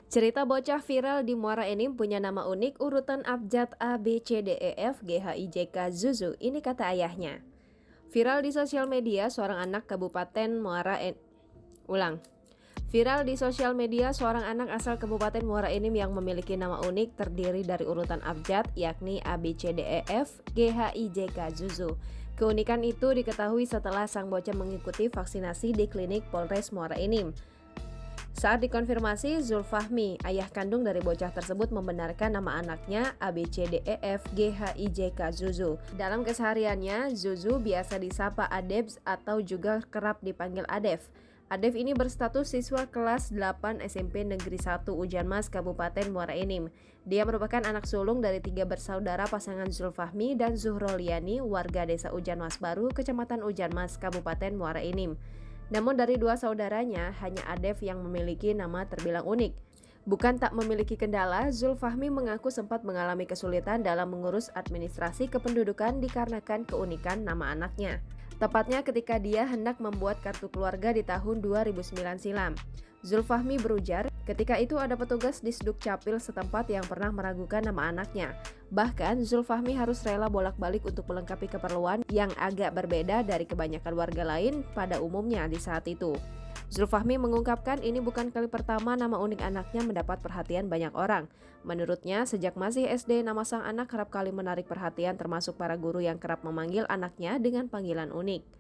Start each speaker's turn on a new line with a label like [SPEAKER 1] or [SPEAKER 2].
[SPEAKER 1] Cerita bocah viral di Muara Enim punya nama unik urutan abjad A B C D E F G H I J K Zuzu, ini kata ayahnya. Viral di sosial media seorang anak Kabupaten Muara Enim. Viral di sosial media seorang anak asal Kabupaten Muara Enim yang memiliki nama unik terdiri dari urutan abjad yakni A B C D E F G H I J K Zuzu. Keunikan itu diketahui setelah sang bocah mengikuti vaksinasi di klinik Polres Muara Enim. Saat dikonfirmasi, Zulfahmi, ayah kandung dari bocah tersebut membenarkan nama anaknya ABCDEFGHIJK Zuzu. Dalam kesehariannya, Zuzu biasa disapa Adebs atau juga kerap dipanggil Adev. Adev ini berstatus siswa kelas 8 SMP Negeri 1 Ujanmas Kabupaten Muara Enim. Dia merupakan anak sulung dari 3 bersaudara pasangan Zulfahmi dan Zuhroliani warga desa Ujanmas Baru, Kecamatan Ujanmas, Kabupaten Muara Enim. Namun dari 2 saudaranya, hanya Adev yang memiliki nama terbilang unik. Bukan tak memiliki kendala, Zulfahmi mengaku sempat mengalami kesulitan dalam mengurus administrasi kependudukan dikarenakan keunikan nama anaknya. Tepatnya ketika dia hendak membuat kartu keluarga di tahun 2009 silam. Zulfahmi berujar, ketika itu ada petugas di Sdukcapil setempat yang pernah meragukan nama anaknya. Bahkan Zulfahmi harus rela bolak-balik untuk melengkapi keperluan yang agak berbeda dari kebanyakan warga lain pada umumnya di saat itu. Zulfahmi mengungkapkan ini bukan kali pertama nama unik anaknya mendapat perhatian banyak orang. Menurutnya, sejak masih SD, nama sang anak kerap kali menarik perhatian termasuk para guru yang kerap memanggil anaknya dengan panggilan unik.